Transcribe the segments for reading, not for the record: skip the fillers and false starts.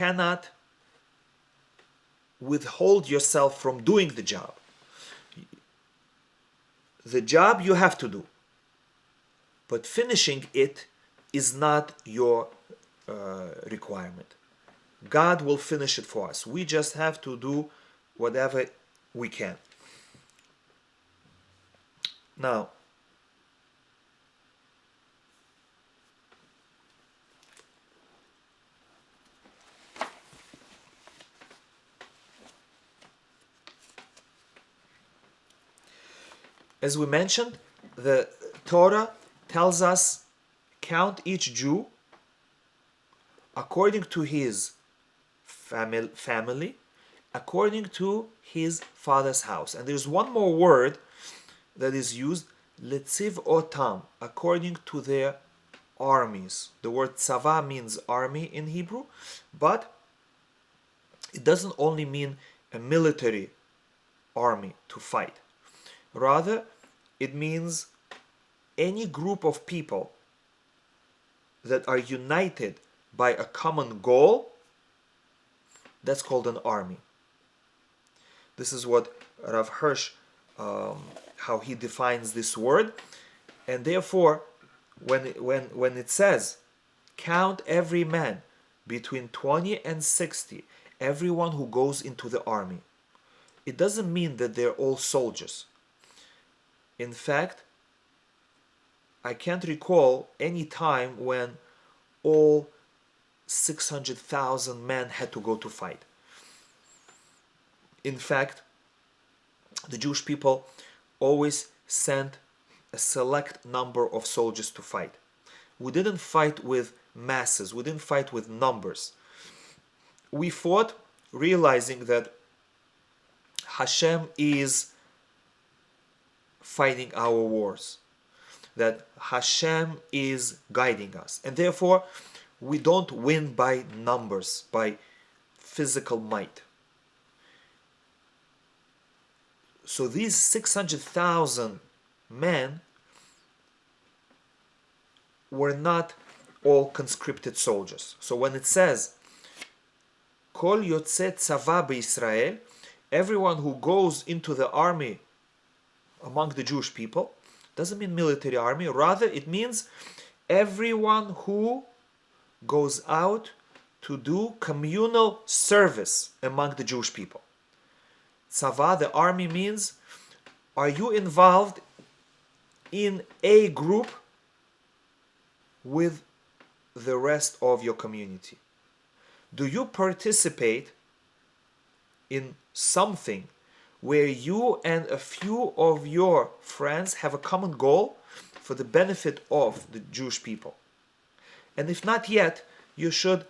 cannot withhold yourself from doing the job. The job you have to do, but finishing it is not your requirement. God will finish it for us. We just have to do whatever we can. Now, as we mentioned, the Torah tells us count each Jew according to his family, according to his father's house. And there's one more word that is used, letziv otam, according to their armies. The word tzava means army in Hebrew, but it doesn't only mean a military army to fight. Rather, it means any group of people that are united by a common goal. That's called an army. This is what Rav Hirsch, how he defines this word. And therefore, when it says, count every man between 20 and 60, everyone who goes into the army, it doesn't mean that they're all soldiers. In fact, I can't recall any time when all 600,000 men had to go to fight. In fact, the Jewish people always sent a select number of soldiers to fight. We didn't fight with masses, we didn't fight with numbers. We fought realizing that Hashem is fighting our wars, that Hashem is guiding us, and therefore we don't win by numbers, by physical might. So these 600,000 men were not all conscripted soldiers. So when it says Kol Yotze Tzava B'Yisrael, everyone who goes into the army among the Jewish people, doesn't mean military army, rather it means everyone who goes out to do communal service among the Jewish people. Tzava, the army, means, are you involved in a group with the rest of your community? Do you participate in something where you and a few of your friends have a common goal for the benefit of the Jewish people? And if not yet, you should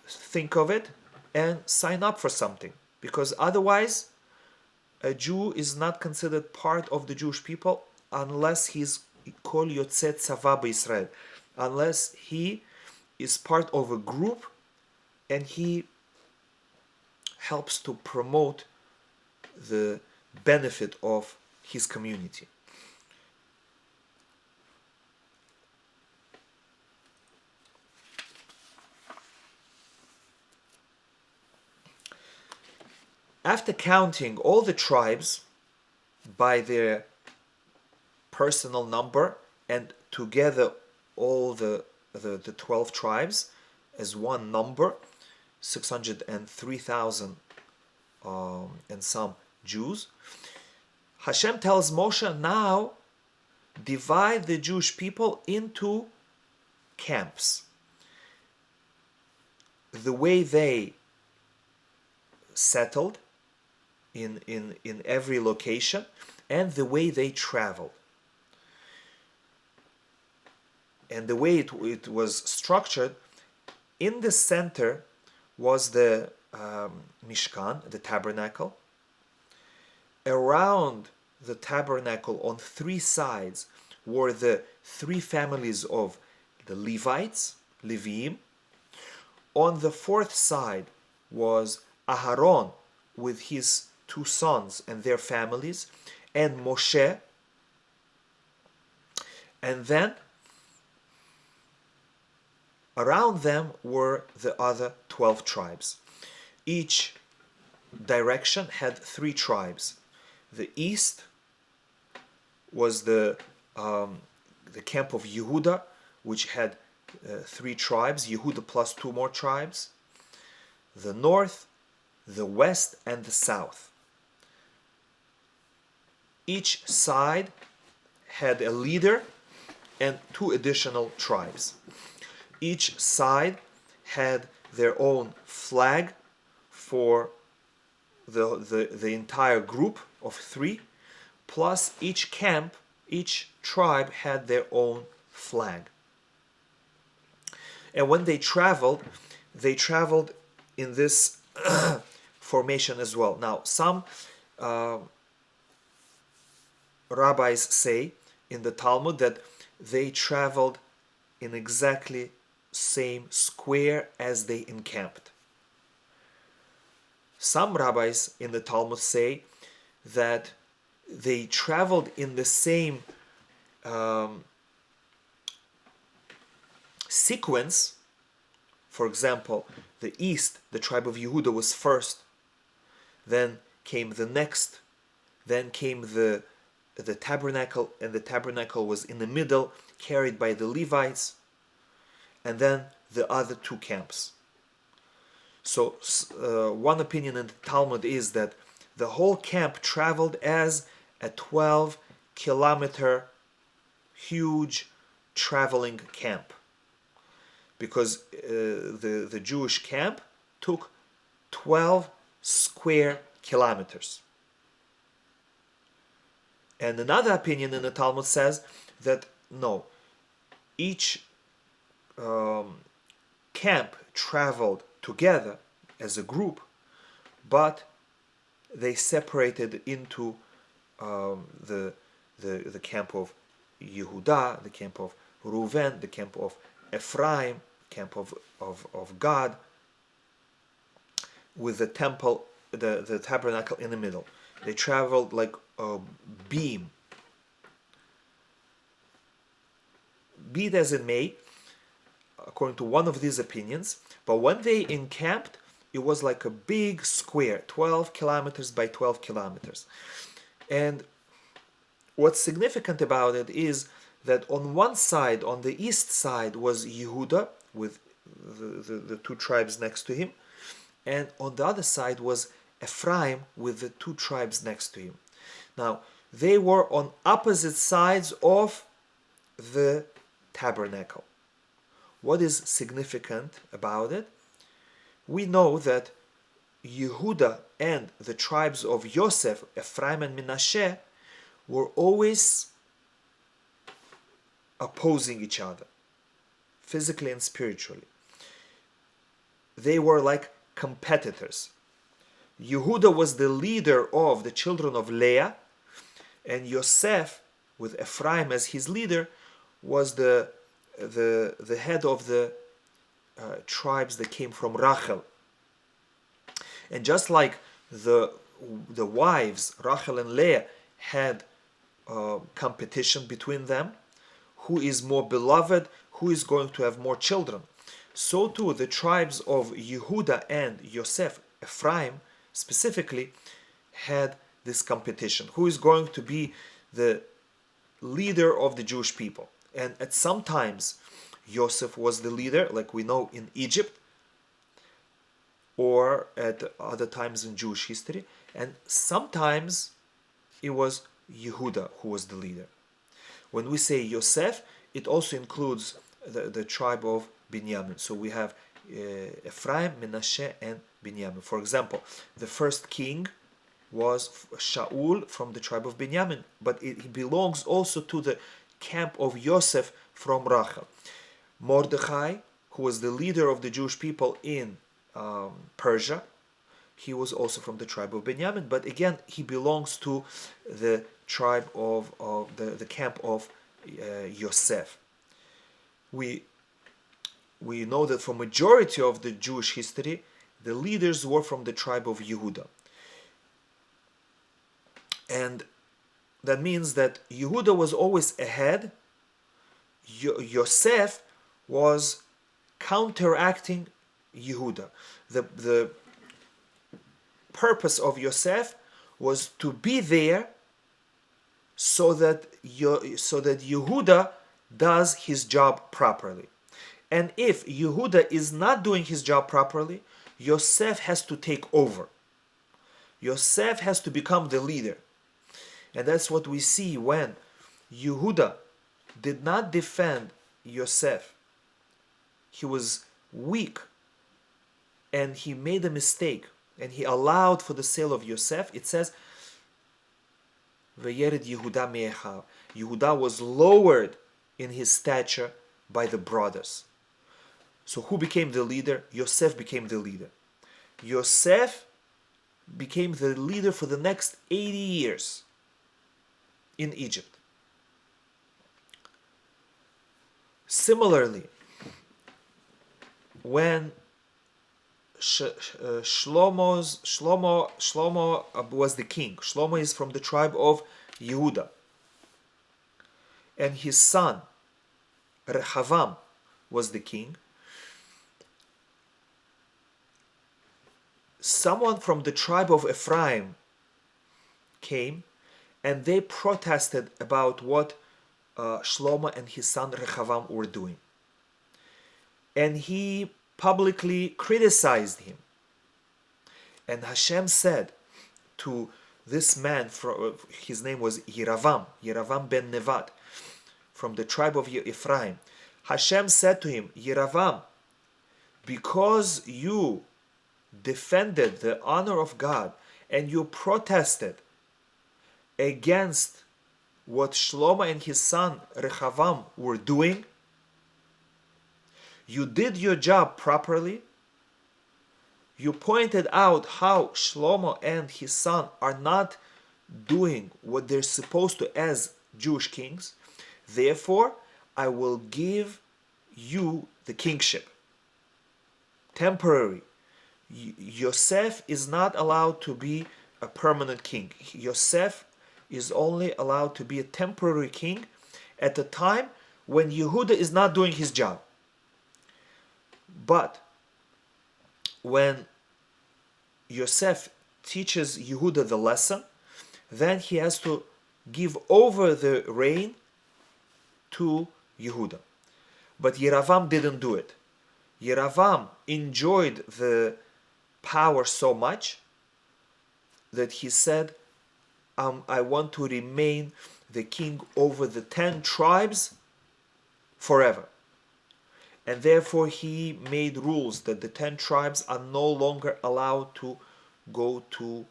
think of it and sign up for something, because otherwise a Jew is not considered part of the Jewish people unless he's Kol Yotze Tzava B'Yisrael, unless he is part of a group and he helps to promote the benefit of his community. After counting all the tribes by their personal number and together all the 12 tribes as one number, 603,000 and some Jews, Hashem tells Moshe, now divide the Jewish people into camps. The way they settled in every location and the way they traveled. And the way it was structured, in the center was the Mishkan, the tabernacle. Around the tabernacle on three sides were the three families of the Levites, Leviim. On the fourth side was Aharon with his two sons and their families, and Moshe. And then Around them were the other 12 tribes. Each direction had 3 tribes. The east was the camp of Yehuda, which had 3 tribes, Yehuda plus 2 more tribes. The north, the west, and the south. Each side had a leader and 2 additional tribes. Each side had their own flag for the entire group of 3, plus each camp, each tribe had their own flag. And when they traveled in this formation as well. Now, some rabbis say in the Talmud that they traveled in exactly same square as they encamped. Some rabbis in the Talmud say that they traveled in the same sequence. For example, the east, the tribe of Yehuda was first, then came the next, then came the tabernacle, and the tabernacle was in the middle, carried by the Levites, and then the other 2 camps. So one opinion in the Talmud is that the whole camp traveled as a 12-kilometer huge traveling camp, because the Jewish camp took 12 square kilometers. And another opinion in the Talmud says that no, each camp traveled together as a group, but they separated into the camp of Yehuda, the camp of Reuven, the camp of Ephraim, camp of God, with the temple, the tabernacle in the middle. They traveled like a beam. Be it as it may, according to one of these opinions, but when they encamped, it was like a big square, 12 kilometers by 12 kilometers. And what's significant about it is that on one side, on the east side, was Yehuda with the 2 tribes next to him, and on the other side was Ephraim with the 2 tribes next to him. Now, they were on opposite sides of the tabernacle. What is significant about it? We know that Yehuda and the tribes of Yosef, Ephraim and Menashe, were always opposing each other, physically and spiritually. They were like competitors. Yehuda was the leader of the children of Leah, and Yosef, with Ephraim as his leader, was the head of the tribes that came from Rachel. And just like the wives, Rachel and Leah, had competition between them, who is more beloved, who is going to have more children, so too the tribes of Yehuda and Yosef, Ephraim specifically, had this competition. Who is going to be the leader of the Jewish people? And at some times, Yosef was the leader, like we know in Egypt, or at other times in Jewish history, and sometimes it was Yehuda who was the leader. When we say Yosef, it also includes the tribe of Binyamin. So we have Ephraim, Menashe, and Binyamin. For example, the first king was Shaul from the tribe of Binyamin, but it belongs also to the camp of Yosef from Rachel. Mordechai, who was the leader of the Jewish people in Persia, he was also from the tribe of Binyamin, but again, he belongs to the tribe of the camp of Yosef. We know that for majority of the Jewish history, the leaders were from the tribe of Yehuda. And that means that Yehuda was always ahead. Yosef was counteracting Yehuda. The purpose of Yosef was to be there so that Yehuda does his job properly. And if Yehuda is not doing his job properly, Yosef has to take over. Yosef has to become the leader. And that's what we see when Yehuda did not defend Yosef. He was weak and he made a mistake and he allowed for the sale of Yosef. It says, Veyered Yehuda me'echav. Yehuda was lowered in his stature by the brothers. So who became the leader? Yosef became the leader. Yosef became the leader for the next 80 years in Egypt. Similarly, when Shlomo was the king. Shlomo is from the tribe of Yehuda. And his son, Rehavam, was the king. Someone from the tribe of Ephraim came and they protested about what Shlomo and his son Rehavam were doing. And he publicly criticized him. And Hashem said to this man, his name was Yeravam ben Nevat, from the tribe of Ephraim. Hashem said to him, Yeravam, because you defended the honor of God and you protested against what Shlomo and his son Rehavam were doing, you did your job properly. You pointed out how Shlomo and his son are not doing what they're supposed to as Jewish kings. Therefore, I will give you the kingship. Temporary. Yosef is not allowed to be a permanent king. Yosef is only allowed to be a temporary king at a time when Yehuda is not doing his job. But when Yosef teaches Yehuda the lesson, then he has to give over the reign to Yehuda. But Yeravam didn't do it. Yeravam enjoyed the power so much that he said, I want to remain the king over the 10 tribes forever. And therefore he made rules that the 10 tribes are no longer allowed to go to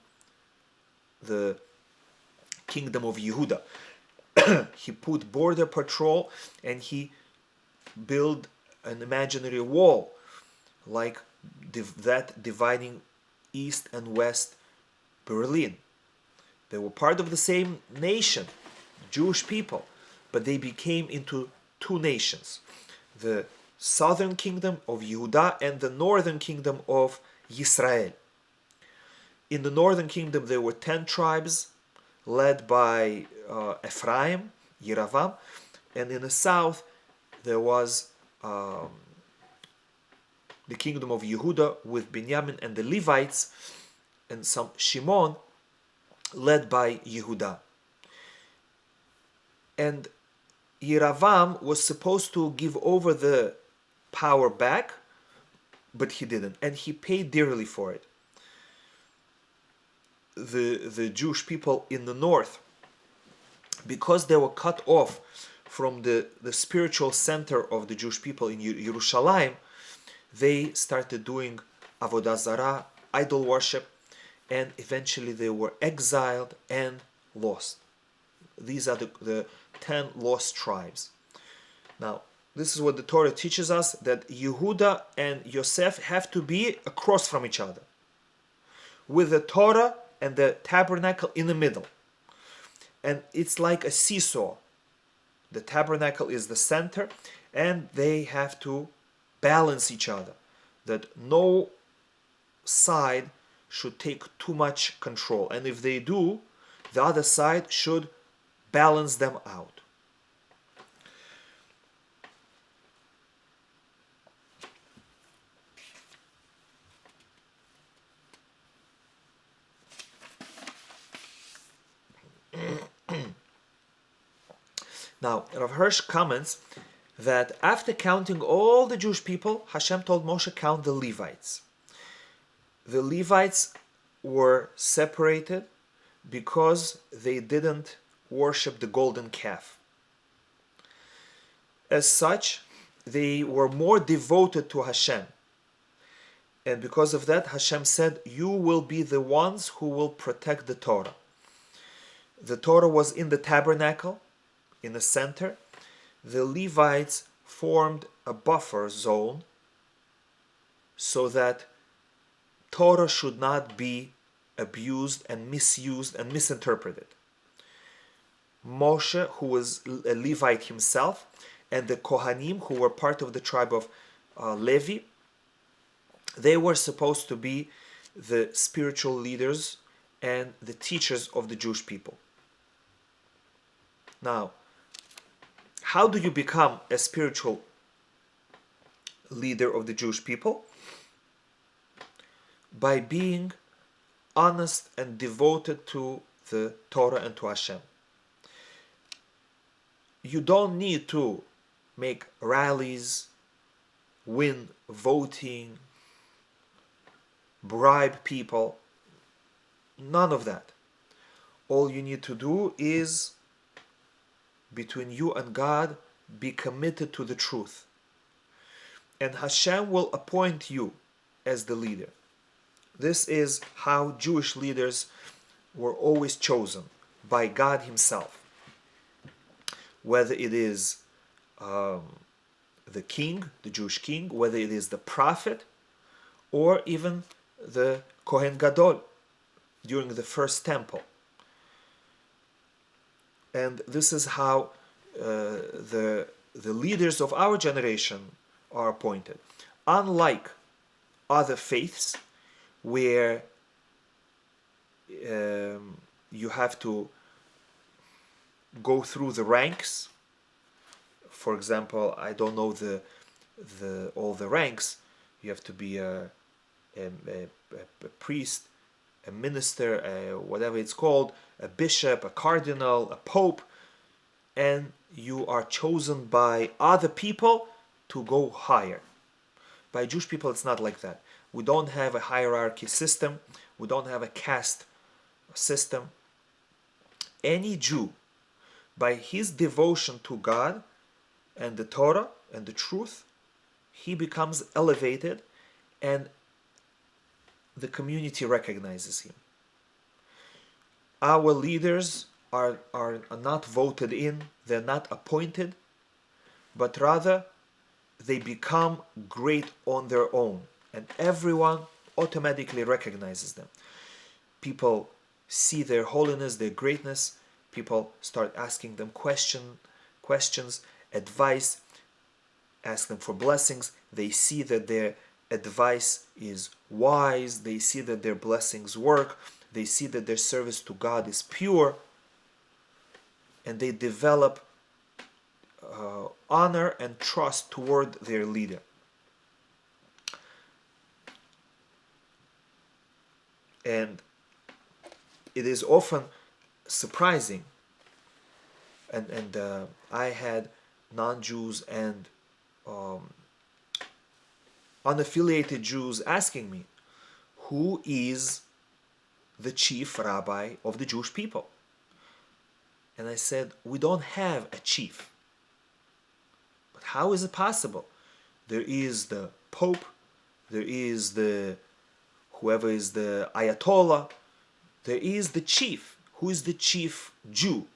the kingdom of Yehuda. He put border patrol and he built an imaginary wall like that dividing East and West Berlin. They were part of the same nation, Jewish people, but they became into two nations. The southern kingdom of Yehuda and the northern kingdom of Israel. In the northern kingdom there were 10 tribes led by Ephraim, Yeravam, and in the south there was the kingdom of Yehuda with Binyamin and the Levites and some Shimon led by Yehuda. And Yeravam was supposed to give over the power back, but he didn't, and he paid dearly for it. The Jewish people in the north, because they were cut off from the spiritual center of the Jewish people in Yerushalayim, they started doing avodah zarah, idol worship, and eventually they were exiled and lost. These are the 10 lost tribes. Now, this is what the Torah teaches us, that Yehuda and Yosef have to be across from each other, with the Torah and the tabernacle in the middle. And it's like a seesaw. The tabernacle is the center, and they have to balance each other, that no side should take too much control. And if they do, the other side should balance them out. Now, Rav Hirsch comments that after counting all the Jewish people, Hashem told Moshe, count the Levites. The Levites were separated because they didn't worship the golden calf. As such, they were more devoted to Hashem. And because of that, Hashem said, you will be the ones who will protect the Torah. The Torah was in the tabernacle, in the center. The Levites formed a buffer zone so that Torah should not be abused and misused and misinterpreted. Moshe, who was a Levite himself, and the Kohanim, who were part of the tribe of Levi, they were supposed to be the spiritual leaders and the teachers of the Jewish people. Now, how do you become a spiritual leader of the Jewish people? By being honest and devoted to the Torah and to Hashem. You don't need to make rallies, win voting, bribe people. None of that. All you need to do is, between you and God, be committed to the truth. And Hashem will appoint you as the leader. This is how Jewish leaders were always chosen, by God Himself. Whether it is the king, the Jewish king, whether it is the prophet, or even the Kohen Gadol during the first temple. And this is how the leaders of our generation are appointed. Unlike other faiths, where you have to go through the ranks. For example, I don't know all the ranks. You have to be a priest, a minister, whatever it's called, a bishop, a cardinal, a pope, and you are chosen by other people to go higher. By Jewish people, it's not like that. We don't have a hierarchy system. We don't have a caste system. Any Jew, by his devotion to God and the Torah and the truth, he becomes elevated and the community recognizes him. Our leaders are not voted in, they're not appointed, but rather they become great on their own, and everyone automatically recognizes them. People see their holiness, their greatness. People start asking them questions, advice, ask them for blessings. They see that their advice is wise. They see that their blessings work. They see that their service to God is pure. And they develop honor and trust toward their leader. And it is often surprising, and I had non-Jews and unaffiliated Jews asking me, who is the chief rabbi of the Jewish people? And I said, we don't have a chief. But how is it possible? There is the Pope, there is whoever is the Ayatollah, there is the chief. Who is the chief Jew?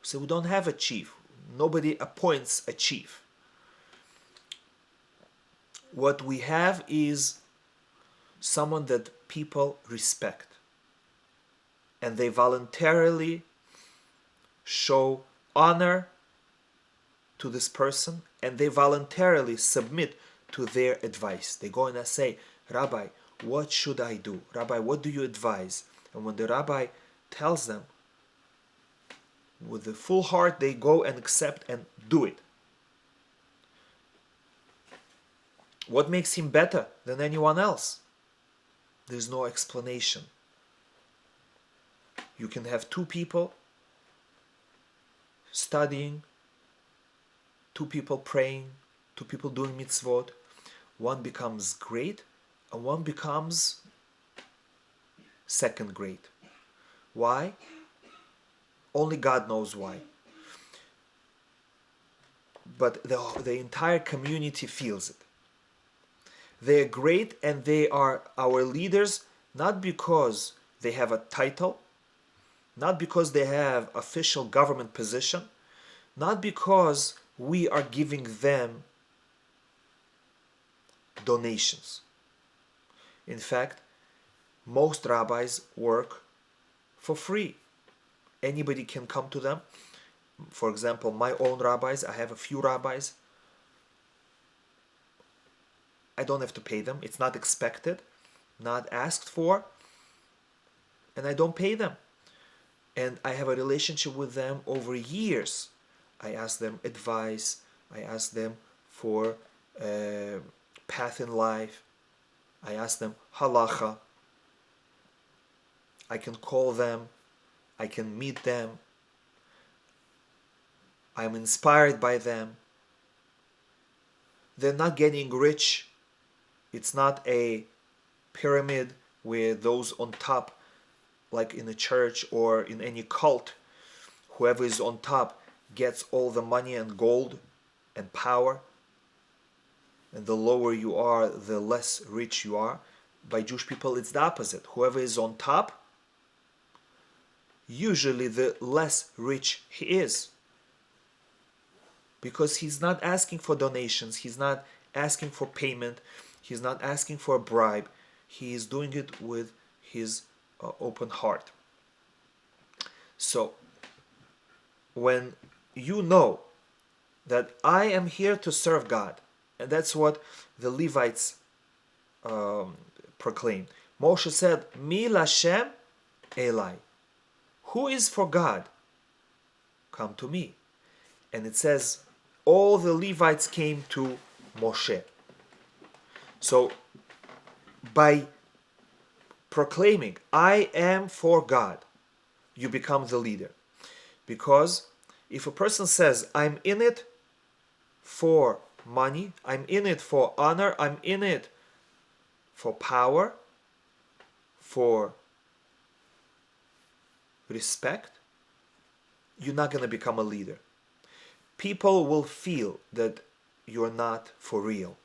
So we don't have a chief. Nobody appoints a chief. What we have is someone that people respect. And they voluntarily show honor to this person, and they voluntarily submit to their advice. They go and they say, Rabbi, what should I do? Rabbi, what do you advise? And when the rabbi tells them, with the full heart, they go and accept and do it. What makes him better than anyone else? There's no explanation. You can have two people studying two people praying, two people doing mitzvot, one becomes great and one becomes second grade. Why? Only God knows why. But the entire community feels it. They're great and they are our leaders not because they have a title, not because they have official government position, not because we are giving them donations. In fact, most rabbis work for free. Anybody can come to them. For example, my own rabbis, I have a few rabbis. I don't have to pay them. It's not expected, not asked for, and I don't pay them. And I have a relationship with them over years. I ask them advice. I ask them for path in life. I ask them halacha. I can call them. I can meet them. I'm inspired by them. They're not getting rich. It's not a pyramid where those on top, like in a church or in any cult, whoever is on top gets all the money and gold and power. And the lower you are, the less rich you are. By Jewish people, it's the opposite. Whoever is on top, usually the less rich he is. Because he's not asking for donations, he's not asking for payment, he's not asking for a bribe. He is doing it with his open heart. So, when you know that I am here to serve God, and that's what the Levites proclaimed. Moshe said, Mi Lashem Elai. Who is for God? Come to me. And it says, all the Levites came to Moshe. So, by proclaiming, I am for God, you become the leader. Because if a person says, I'm in it for money, I'm in it for honor, I'm in it for power, for respect, you're not going to become a leader. People will feel that you're not for real.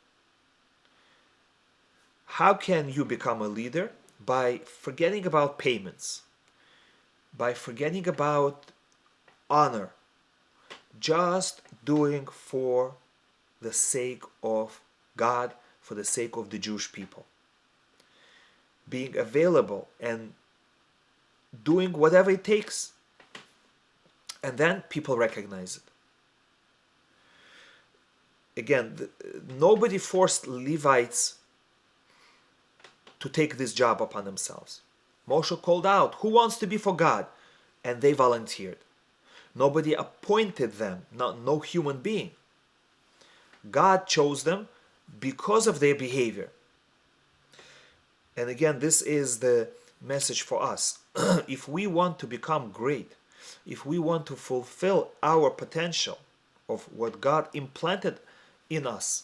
How can you become a leader? By forgetting about payments, by forgetting about honor, just doing for the sake of God, for the sake of the Jewish people. Being available and doing whatever it takes. And then people recognize it. Again, nobody forced Levites to take this job upon themselves. Moshe called out, who wants to be for God? And they volunteered. Nobody appointed them, no human being. God chose them because of their behavior. And again, this is the message for us. If we want to become great, if we want to fulfill our potential of what God implanted in us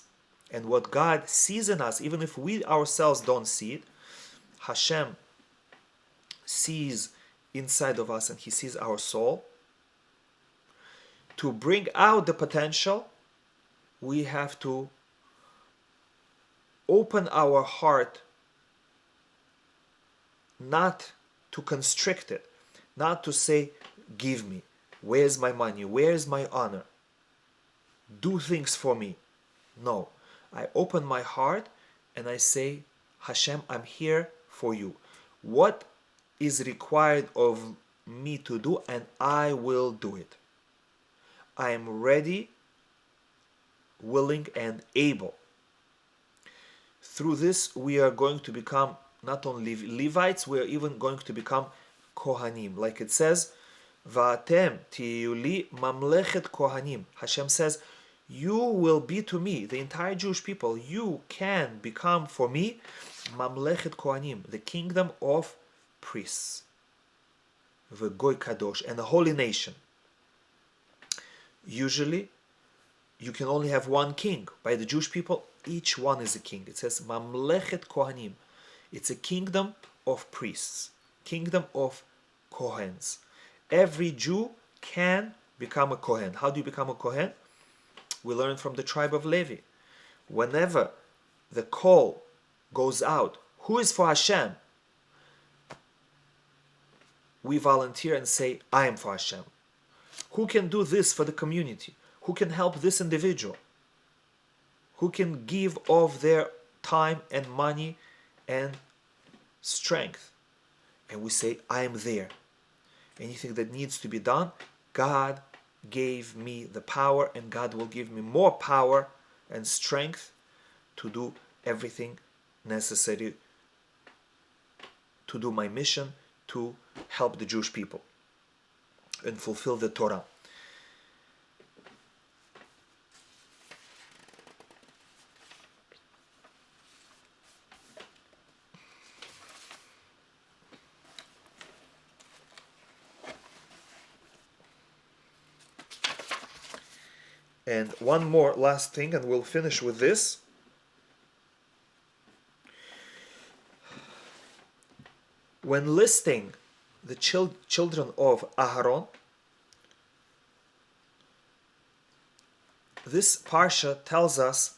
and what God sees in us, even if we ourselves don't see it, Hashem sees inside of us and He sees our soul. To bring out the potential, we have to open our heart, not to constrict it, not to say, give me, where's my money, where's my honor, do things for me. No, I open my heart and I say, Hashem, I'm here for you. What is required of me to do, and I will do it. I am ready, willing, and able. Through this, we are going to become not only Levites, we are even going to become Kohanim. Like it says, Va'atem tiyu li mamlechet Kohanim. Hashem says, you will be to me, the entire Jewish people, you can become for me Mamlechet Kohanim, the kingdom of priests, the Goy Kadosh, and a holy nation. Usually, you can only have one king. By the Jewish people, each one is a king. It says Mamlechet Kohanim. It's a kingdom of priests, kingdom of Kohens. Every Jew can become a Kohen. How do you become a Kohen? We learn from the tribe of Levi. Whenever the call goes out, who is for Hashem? We volunteer and say, I am for Hashem. Who can do this for the community? Who can help this individual? Who can give of their time and money and strength? And we say, I am there. Anything that needs to be done, God gave me the power, and God will give me more power and strength to do everything necessary to do my mission, to help the Jewish people and fulfill the Torah. And one more last thing, and we'll finish with this. When listing the children of Aharon, this Parsha tells us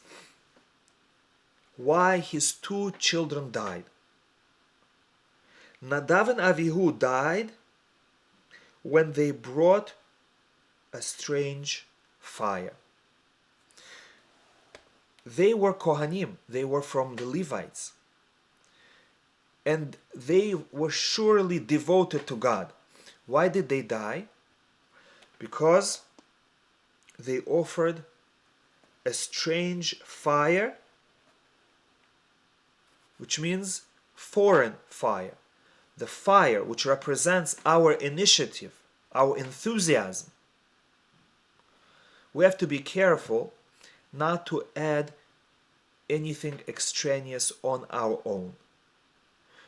why his two children died. Nadav and Avihu died when they brought a strange fire. They were Kohanim, they were from the Levites, and they were surely devoted to God. Why did they die? Because they offered a strange fire, which means foreign fire. The fire which represents our initiative, our enthusiasm. We have to be careful not to add anything extraneous on our own,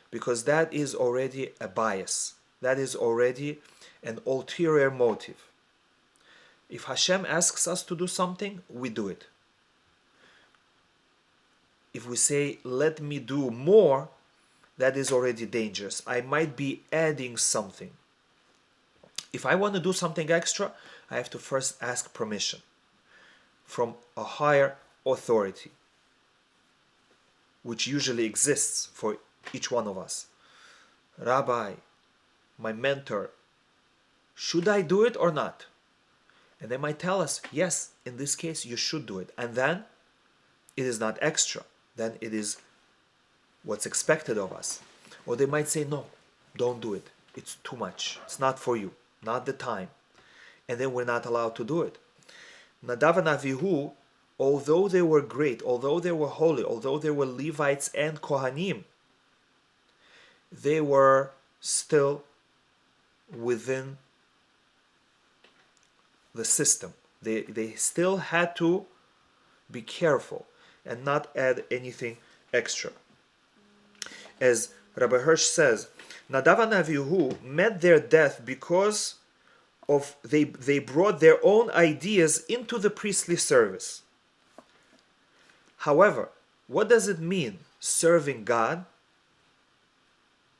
because that is already a bias. That is already an ulterior motive. If Hashem asks us to do something, we do it. If we say, let me do more, that is already dangerous. I might be adding something. If I want to do something extra, I have to first ask permission from a higher authority, which usually exists for each one of us. Rabbi, my mentor, should I do it or not? And they might tell us, yes, in this case you should do it. And then it is not extra. Then it is what's expected of us. Or they might say, no, don't do it. It's too much. It's not for you. Not the time. And then we're not allowed to do it. Nadav and Avihu, although they were great, although they were holy, although they were Levites and Kohanim, they were still within the system. They still had to be careful and not add anything extra. As Rabbi Hirsch says, Nadav and Avihu met their death because of they brought their own ideas into the priestly service. However, what does it mean, serving God?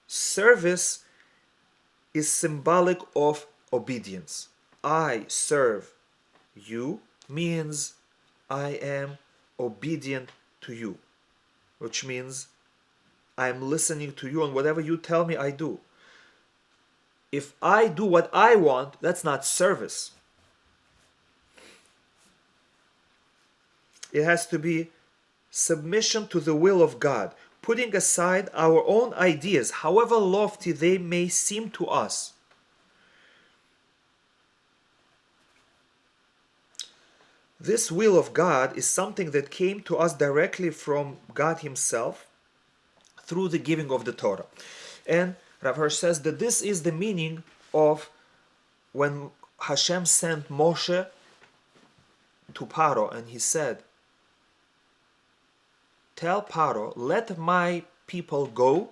Service is symbolic of obedience. I serve you means I am obedient to you, which means I am listening to you, and whatever you tell me, I do. If I do what I want, that's not service. It has to be submission to the will of God, putting aside our own ideas, however lofty they may seem to us. This will of God is something that came to us directly from God Himself through the giving of the Torah. And Rav Hirsch says that this is the meaning of when Hashem sent Moshe to Paro and he said, tell Paro, let my people go